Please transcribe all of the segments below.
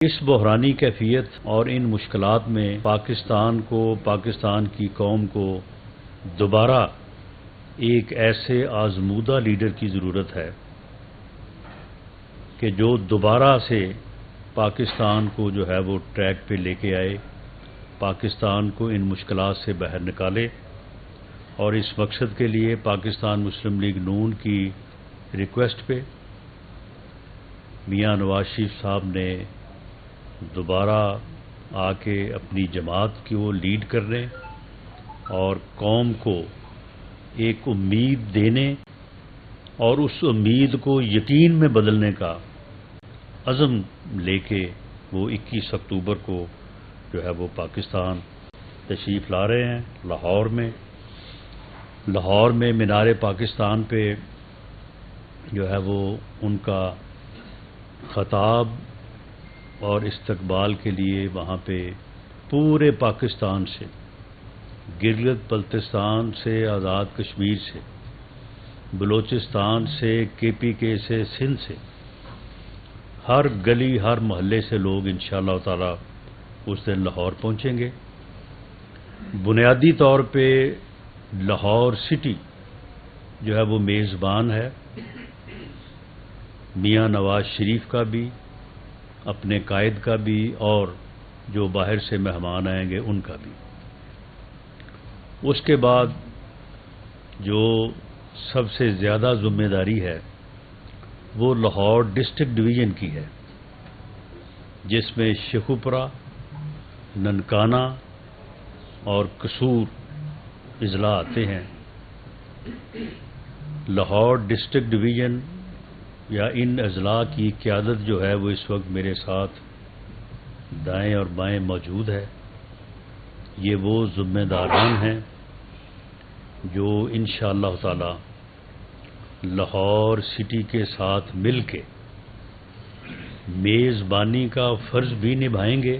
اس بحرانی کیفیت اور ان مشکلات میں پاکستان کو، پاکستان کی قوم کو دوبارہ ایک ایسے آزمودہ لیڈر کی ضرورت ہے کہ جو دوبارہ سے پاکستان کو جو ہے وہ ٹریک پہ لے کے آئے، پاکستان کو ان مشکلات سے باہر نکالے۔ اور اس مقصد کے لیے پاکستان مسلم لیگ نون کی ریکویسٹ پہ میاں نواز شریف صاحب نے دوبارہ آ کے اپنی جماعت کو لیڈ کرنے اور قوم کو ایک امید دینے اور اس امید کو یقین میں بدلنے کا عزم لے کے وہ 21 اکتوبر کو جو ہے وہ پاکستان تشریف لا رہے ہیں۔ لاہور میں مینار پاکستان پہ جو ہے وہ ان کا خطاب اور استقبال کے لیے وہاں پہ پورے پاکستان سے، گلگت بلتستان سے، آزاد کشمیر سے، بلوچستان سے، KPK سے، سندھ سے، ہر گلی ہر محلے سے لوگ انشاءاللہ تعالی اس دن لاہور پہنچیں گے۔ بنیادی طور پہ لاہور سٹی جو ہے وہ میزبان ہے، میاں نواز شریف کا بھی، اپنے قائد کا بھی، اور جو باہر سے مہمان آئیں گے ان کا بھی۔ اس کے بعد جو سب سے زیادہ ذمہ داری ہے وہ لاہور ڈسٹرکٹ ڈویژن کی ہے، جس میں شیخوپورہ، ننکانہ اور قصور اضلاع آتے ہیں۔ لاہور ڈسٹرکٹ ڈویژن یا ان اضلاع کی قیادت جو ہے وہ اس وقت میرے ساتھ دائیں اور بائیں موجود ہے۔ یہ وہ ذمہ داران ہیں جو انشاءاللہ تعالی لاہور سٹی کے ساتھ مل کے میزبانی کا فرض بھی نبھائیں گے،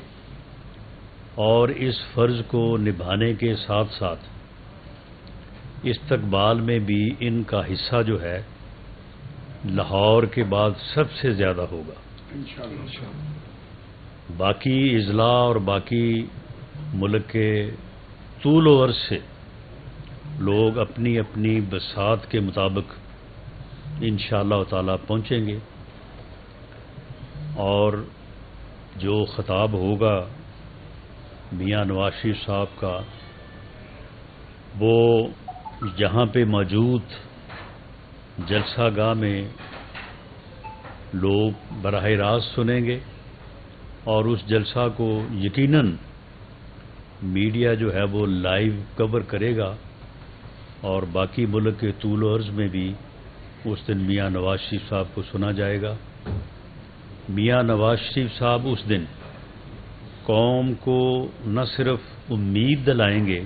اور اس فرض کو نبھانے کے ساتھ ساتھ استقبال میں بھی ان کا حصہ جو ہے لاہور کے بعد سب سے زیادہ ہوگا۔ باقی اضلاع اور باقی ملک کے طول و عرض سے لوگ اپنی اپنی بساط کے مطابق انشاءاللہ تعالی پہنچیں گے، اور جو خطاب ہوگا میاں نواز شریف صاحب کا وہ یہاں پہ موجود جلسہ گاہ میں لوگ براہ راست سنیں گے، اور اس جلسہ کو یقیناً میڈیا جو ہے وہ لائیو کور کرے گا، اور باقی ملک کے طول و عرض میں بھی اس دن میاں نواز شریف صاحب کو سنا جائے گا۔ میاں نواز شریف صاحب اس دن قوم کو نہ صرف امید دلائیں گے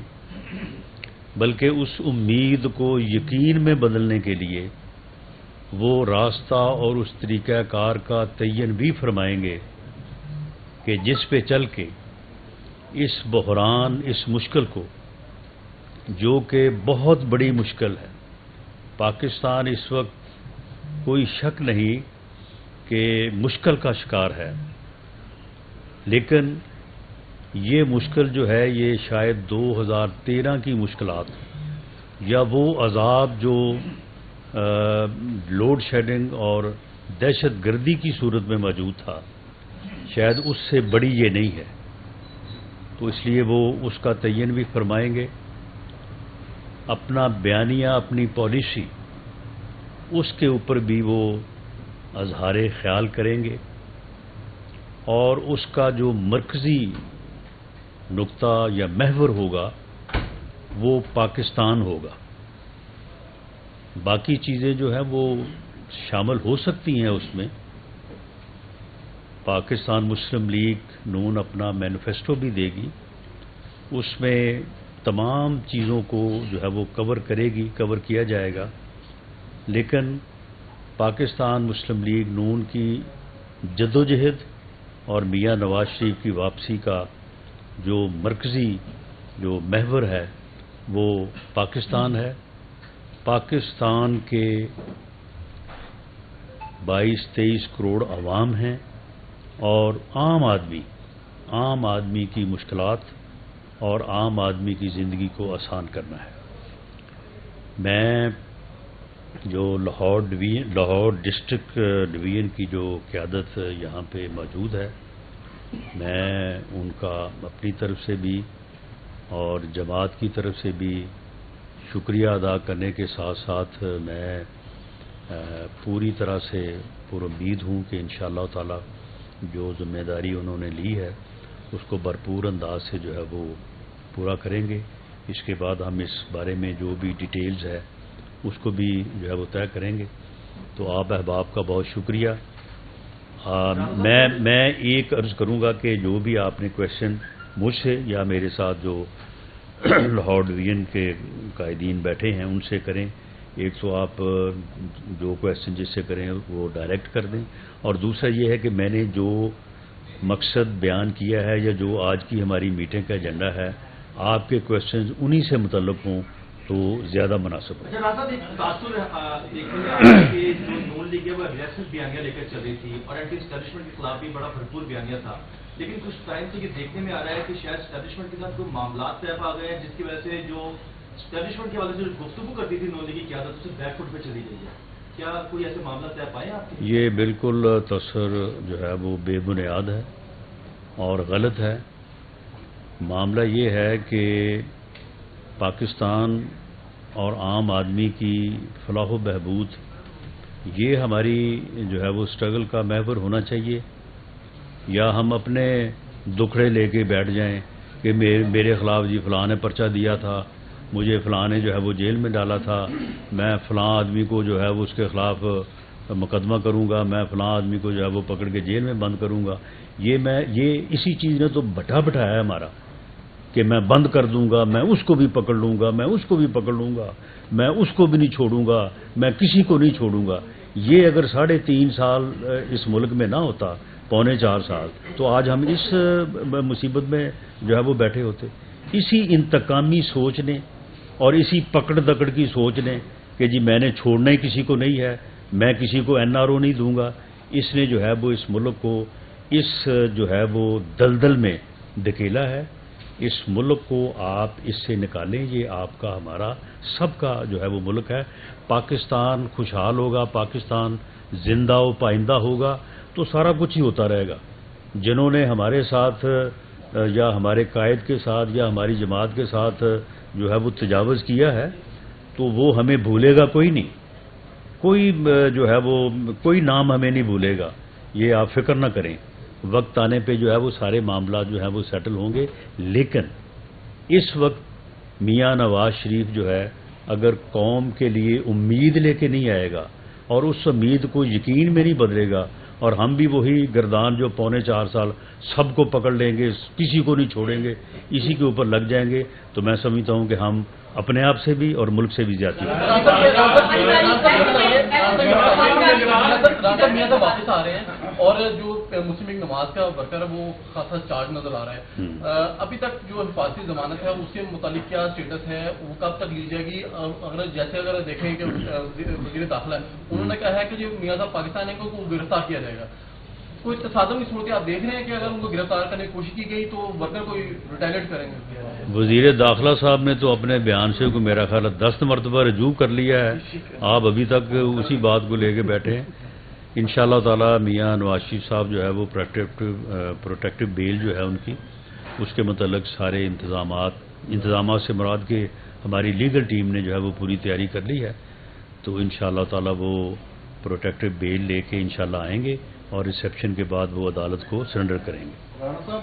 بلکہ اس امید کو یقین میں بدلنے کے لیے وہ راستہ اور اس طریقہ کار کا تعین بھی فرمائیں گے کہ جس پہ چل کے اس بحران، اس مشکل کو، جو کہ بہت بڑی مشکل ہے، پاکستان اس وقت کوئی شک نہیں کہ مشکل کا شکار ہے، لیکن یہ مشکل جو ہے یہ شاید 2013 کی مشکلات یا وہ عذاب جو لوڈ شیڈنگ اور دہشت گردی کی صورت میں موجود تھا، شاید اس سے بڑی یہ نہیں ہے۔ تو اس لیے وہ اس کا تعین بھی فرمائیں گے، اپنا بیانیہ، اپنی پالیسی، اس کے اوپر بھی وہ اظہار خیال کریں گے، اور اس کا جو مرکزی نقطہ یا محور ہوگا وہ پاکستان ہوگا۔ باقی چیزیں جو ہیں وہ شامل ہو سکتی ہیں اس میں۔ پاکستان مسلم لیگ نون اپنا مینیفیسٹو بھی دے گی، اس میں تمام چیزوں کو جو ہے وہ کور کیا جائے گا، لیکن پاکستان مسلم لیگ نون کی جدوجہد اور میاں نواز شریف کی واپسی کا جو مرکزی جو محور ہے وہ پاکستان ہے۔ پاکستان کے 22-23 کروڑ عوام ہیں، اور عام آدمی کی مشکلات اور عام آدمی کی زندگی کو آسان کرنا ہے۔ میں جو لاہور ڈسٹرکٹ ڈویژن کی جو قیادت یہاں پہ موجود ہے، میں ان کا اپنی طرف سے بھی اور جماعت کی طرف سے بھی شکریہ ادا کرنے کے ساتھ ساتھ میں پوری طرح سے پرامید ہوں کہ انشاءاللہ تعالی جو ذمہ داری انہوں نے لی ہے اس کو بھرپور انداز سے جو ہے وہ پورا کریں گے۔ اس کے بعد ہم اس بارے میں جو بھی ڈیٹیلز ہے اس کو بھی جو ہے وہ طے کریں گے۔ تو آپ احباب کا بہت شکریہ۔ میں ایک عرض کروں گا کہ جو بھی آپ نے کویشچن مجھ سے یا میرے ساتھ جو لاہور ڈویژن کے قائدین بیٹھے ہیں ان سے کریں۔ ایک تو آپ جو کویشچن جس سے کریں وہ ڈائریکٹ کر دیں، اور دوسرا یہ ہے کہ میں نے جو مقصد بیان کیا ہے یا جو آج کی ہماری میٹنگ کا ایجنڈا ہے، آپ کے کویشچنز انہی سے متعلق ہوں تو زیادہ مناسب ہے۔ جو نون لیگ ہے وہ اگریسو بیانیہ لے کر چل رہی تھی اور اینٹی اسٹیبلشمنٹ کے خلاف بھی بڑا بھرپور بیانیہ تھا، لیکن کچھ ٹائم سے یہ دیکھنے میں آ رہا ہے کہ شاید اسٹیبلشمنٹ کے ساتھ کوئی معاملات طے آ گئے ہیں جس کی وجہ سے جو اسٹیبلشمنٹ کے حوالے سے جو گفتگو کرتی تھی نون لیگ کی قیادت اسے بیک فٹ پہ چلی گئی ہے۔ کیا کوئی ایسے معاملہ طے پائے آپ کے؟ یہ بالکل تصور جو ہے وہ بے بنیاد ہے اور غلط ہے۔ معاملہ یہ ہے کہ پاکستان اور عام آدمی کی فلاح و بہبود یہ ہماری جو ہے وہ اسٹرگل کا محور ہونا چاہیے، یا ہم اپنے دکھڑے لے کے بیٹھ جائیں کہ میرے خلاف جی فلاں نے پرچہ دیا تھا، مجھے فلاں نے جو ہے وہ جیل میں ڈالا تھا، میں فلاں آدمی کو جو ہے وہ اس کے خلاف مقدمہ کروں گا، میں فلاں آدمی کو جو ہے وہ پکڑ کے جیل میں بند کروں گا۔ یہ اسی چیز نے تو بٹھایا ہے ہمارا کہ میں بند کر دوں گا، میں اس کو بھی پکڑ لوں گا، میں اس کو بھی پکڑ لوں گا، میں اس کو بھی نہیں چھوڑوں گا، میں کسی کو نہیں چھوڑوں گا۔ یہ اگر 3.5 سال اس ملک میں نہ ہوتا، 3.25 سال، تو آج ہم اس مصیبت میں جو ہے وہ بیٹھے ہوتے۔ اسی انتقامی سوچ نے اور اسی پکڑ دکڑ کی سوچ نے کہ جی میں نے چھوڑنا ہی کسی کو نہیں ہے، میں کسی کو NRO نہیں دوں گا، اس نے جو ہے وہ اس ملک کو اس جو ہے وہ دلدل میں دھکیلا ہے۔ اس ملک کو آپ اس سے نکالیں، یہ آپ کا ہمارا سب کا جو ہے وہ ملک ہے۔ پاکستان خوشحال ہوگا، پاکستان زندہ و پائندہ ہوگا تو سارا کچھ ہی ہوتا رہے گا۔ جنہوں نے ہمارے ساتھ یا ہمارے قائد کے ساتھ یا ہماری جماعت کے ساتھ جو ہے وہ تجاوز کیا ہے تو وہ ہمیں بھولے گا کوئی نہیں، کوئی جو ہے وہ کوئی نام ہمیں نہیں بھولے گا، یہ آپ فکر نہ کریں۔ وقت آنے پہ جو ہے وہ سارے معاملات جو ہیں وہ سیٹل ہوں گے، لیکن اس وقت میاں نواز شریف جو ہے اگر قوم کے لیے امید لے کے نہیں آئے گا اور اس امید کو یقین میں نہیں بدلے گا، اور ہم بھی وہی گردان جو 3.25 سال سب کو پکڑ لیں گے، کسی کو نہیں چھوڑیں گے، اسی کے اوپر لگ جائیں گے، تو میں سمجھتا ہوں کہ ہم اپنے آپ سے بھی اور ملک سے بھی زیادتی کریں۔ میاں صاحب واپس آ رہے ہیں اور جو مسلم لیگ نواز کا ورکر ہے وہ خاصا چارج نظر آ رہا ہے، ابھی تک جو حفاظتی ضمانت ہے اس کے متعلق کیا اسٹیٹس ہے، وہ کب تک لی جائے گی؟ اگر دیکھیں کہ وزیر داخلہ ہے انہوں نے کہا ہے کہ جو میاں صاحب پاکستان ہے کو گرفتار کیا جائے گا۔ کوئی تصادم کی صورت آپ دیکھ رہے ہیں کہ اگر ان کو گرفتار کرنے کی کوشش کی گئی تو ورکر کو ریٹائلیٹ کریں گے؟ وزیر داخلہ صاحب نے تو اپنے بیان سے میرا خیال 10 مرتبہ رجوع کر لیا ہے، آپ ابھی تک اسی بات کو لے کے بیٹھے ہیں۔ انشاءاللہ تعالی میاں نواز شریف صاحب جو ہے وہ پروٹیکٹیو بیل جو ہے ان کی، اس کے متعلق سارے انتظامات سے مراد کہ ہماری لیگل ٹیم نے جو ہے وہ پوری تیاری کر لی ہے، تو انشاءاللہ تعالی وہ پروٹیکٹیو بیل لے کے انشاءاللہ آئیں گے اور ریسیپشن کے بعد وہ عدالت کو سرنڈر کریں گے۔ رانا صاحب